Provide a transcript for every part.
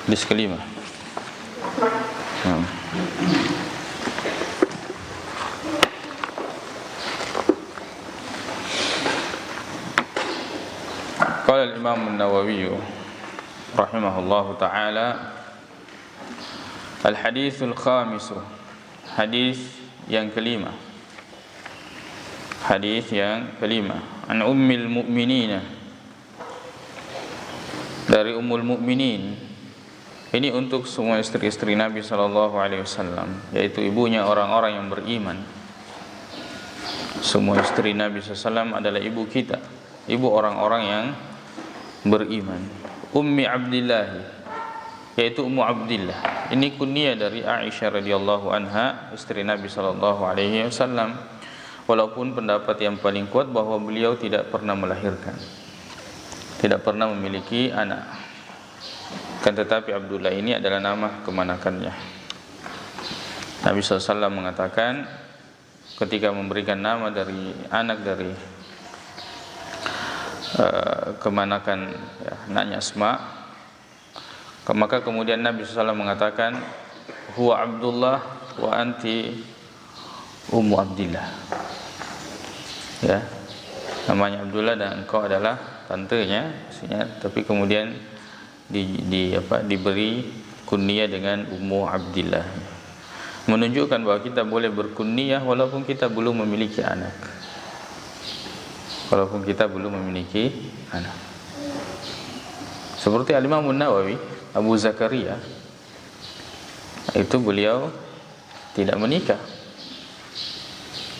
Hadis kelima. Qala al-Imam an-Nawawi rahimahullahu ta'ala, al-hadithul khamis, hadis yang kelima. Hadis yang kelima, an ummil mu'minin, dari ummul mu'minin. Ini untuk semua istri-istri Nabi SAW, yaitu ibunya orang-orang yang beriman. Semua istri Nabi SAW adalah ibu kita, ibu orang-orang yang beriman. Ummi Abdillah, yaitu Ummu Abdillah. Ini kunyah dari Aisyah radhiyallahu anha, istri Nabi SAW. Walaupun pendapat yang paling kuat bahwa beliau tidak pernah melahirkan, tidak pernah memiliki anak. Kan tetapi Abdullah ini adalah nama kemanakannya. Nabi SAW mengatakan ketika memberikan nama dari anak dari kemanakan anaknya Asma, maka kemudian Nabi SAW mengatakan, huwa Abdullah wa anti Ummu Abdillah. Ya, namanya Abdullah dan engkau adalah tantenya, tapi kemudian diberi kunyah dengan Ummu Abdillah, menunjukkan bahwa kita boleh berkunyah walaupun kita belum memiliki anak. Walaupun kita belum memiliki anak. Seperti Al-Imam An-Nawawi, Abu Zakaria, itu beliau tidak menikah.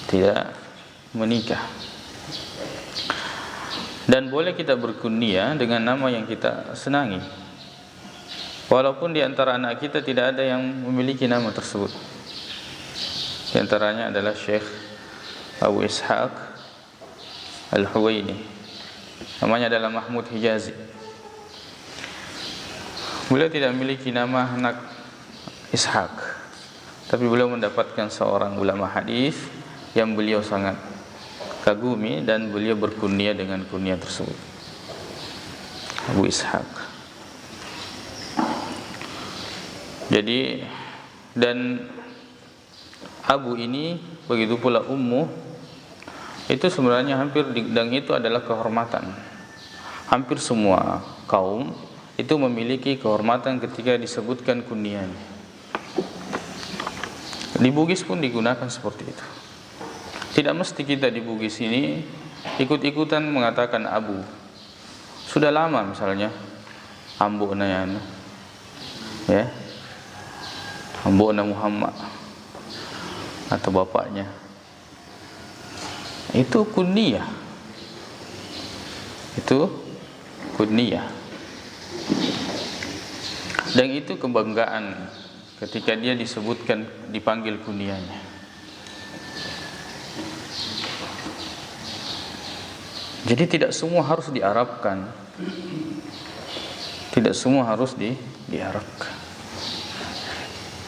Tidak menikah. Dan boleh kita berkunyah dengan nama yang kita senangi, walaupun di antara anak kita tidak ada yang memiliki nama tersebut. Di antaranya adalah Syekh Abu Ishaq Al-Huwaini, namanya adalah Mahmud Hijazi. Beliau tidak memiliki nama anak Ishaq, tapi beliau mendapatkan seorang ulama hadis yang beliau sangat kagumi dan beliau berkunyah dengan kunyah tersebut, Abu Ishaq. Jadi, dan Abu ini, begitu pula Ummu, itu sebenarnya hampir, dan itu adalah kehormatan. Hampir semua kaum itu memiliki kehormatan ketika disebutkan kunyahnya. Di Bugis pun digunakan seperti itu. Tidak mesti kita di Bugis ini ikut-ikutan mengatakan Abu. Sudah lama misalnya Ambona ya, Ambona Muhammad atau bapaknya, itu kunyah. Itu kunyah. Dan itu kebanggaan ketika dia disebutkan, dipanggil kunyahnya. Jadi tidak semua harus diarabkan. Tidak semua harus diarabkan.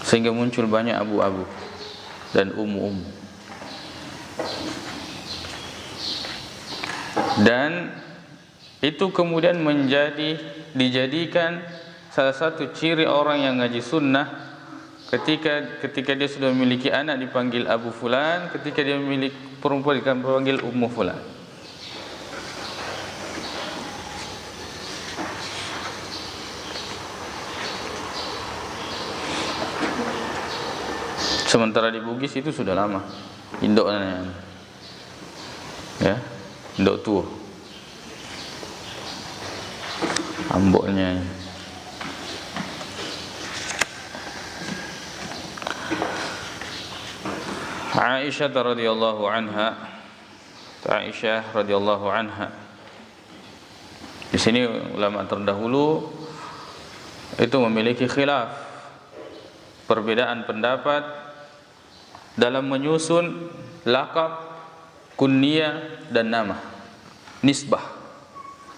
Sehingga muncul banyak abu-abu dan ummu-ummu. Dan itu kemudian dijadikan salah satu ciri orang yang ngaji sunnah. Ketika dia sudah memiliki anak dipanggil Abu Fulan, ketika dia memiliki perempuan dipanggil Ummu Fulan. Sementara di Bugis itu sudah lama, indoknya, ya, indok tua, amboknya. Aisyah radhiyallahu anha, Aisyah radhiyallahu anha. Di sini ulama terdahulu itu memiliki khilaf, perbedaan pendapat dalam menyusun lakab, kunyah dan nama, nisbah.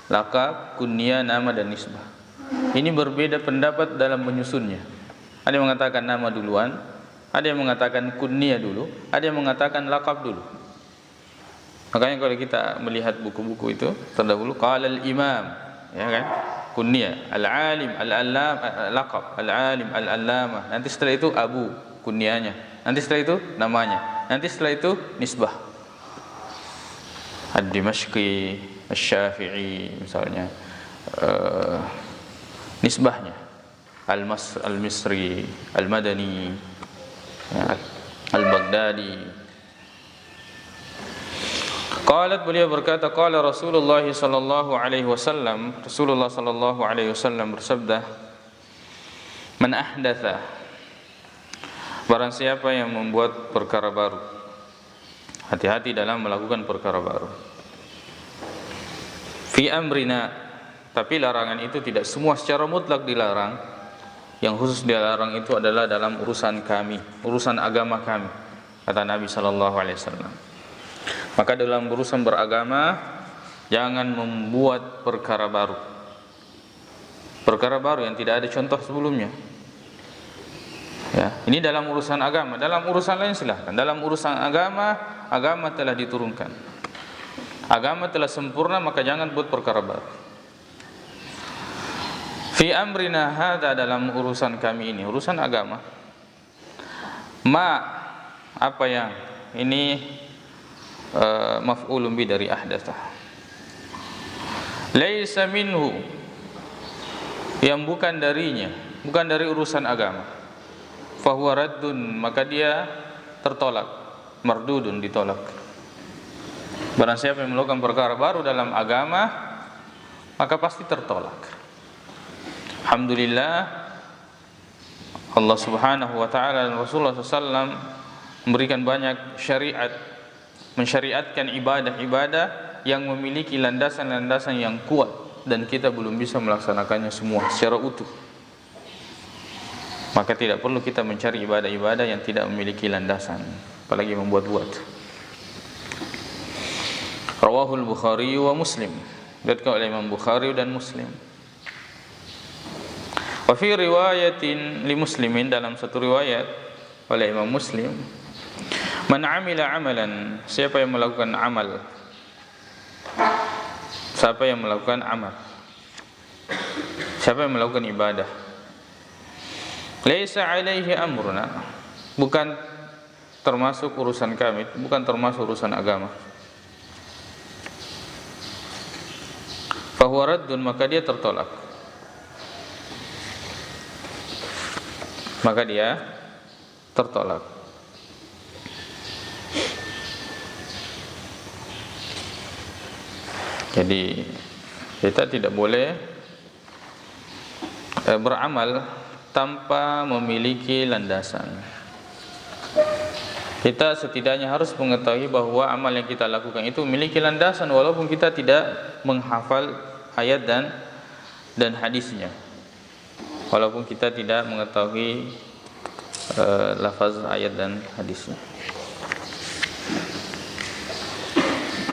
Lakab, kunyah, nama dan nisbah. Ini berbeda pendapat dalam menyusunnya. Ada yang mengatakan nama duluan, ada yang mengatakan kunyah dulu, ada yang mengatakan lakab dulu. Makanya kalau kita melihat buku-buku itu terdahulu, qala al-imam, ya kan? kunyah, al-alim, al-allam, laqab, al-alim, al-allamah. Nanti setelah itu abu, kunyahnya. Nanti setelah itu namanya. Nanti setelah itu nisbah. Ad-Dimashqi, Asy-Syafi'i misalnya. Nisbahnya. Al-Misri, Al-Madani, Al-Baghdadi. Qalat, beliau berkata, qala Rasulullah sallallahu alaihi wasallam, Rasulullah sallallahu alaihi wasallam bersabda, man ahdatha, barang siapa yang membuat perkara baru. Hati-hati dalam melakukan perkara baru. Fi amrina, tapi larangan itu tidak semua secara mutlak dilarang. Yang khusus dilarang itu adalah dalam urusan kami, urusan agama kami, kata Nabi sallallahu alaihi wasallam. Maka dalam urusan beragama jangan membuat perkara baru. Perkara baru yang tidak ada contoh sebelumnya. Ya, ini dalam urusan agama. Dalam urusan lain silahkan. Dalam urusan agama, agama telah diturunkan. Agama telah sempurna, maka jangan buat perkara baru. Fi amrina hadza, dalam urusan kami ini, urusan agama. Ma, apa yang ini maf'ulun bi dari ahdatsa. Laisa minhu, yang bukan darinya, bukan dari urusan agama. Fahuwa raddun, maka dia tertolak. Mardudun, ditolak. Barang siapa yang melakukan perkara baru dalam agama, maka pasti tertolak. Alhamdulillah, Allah Subhanahu wa taala dan Rasulullah SAW memberikan banyak syariat, mensyariatkan ibadah-ibadah yang memiliki landasan-landasan yang kuat, dan kita belum bisa melaksanakannya semua secara utuh. Maka tidak perlu kita mencari ibadah-ibadah yang tidak memiliki landasan, apalagi membuat-buat. Rawahul Bukhari wa Muslim, diriwayatkan oleh Imam Bukhari dan Muslim. Wa fi riwayatin li Muslimin, dalam satu riwayat oleh Imam Muslim, man amila amalan, siapa yang melakukan amal, siapa yang melakukan amal, siapa yang melakukan ibadah, laisa alaihi amruna, bukan termasuk urusan kami, bukan termasuk urusan agama, fahuwa raddun, maka dia tertolak. Maka dia tertolak. Jadi kita tidak boleh beramal tanpa memiliki landasan. Kita setidaknya harus mengetahui bahwa amal yang kita lakukan itu memiliki landasan, walaupun kita tidak menghafal ayat dan hadisnya, walaupun kita tidak mengetahui lafaz ayat dan hadisnya.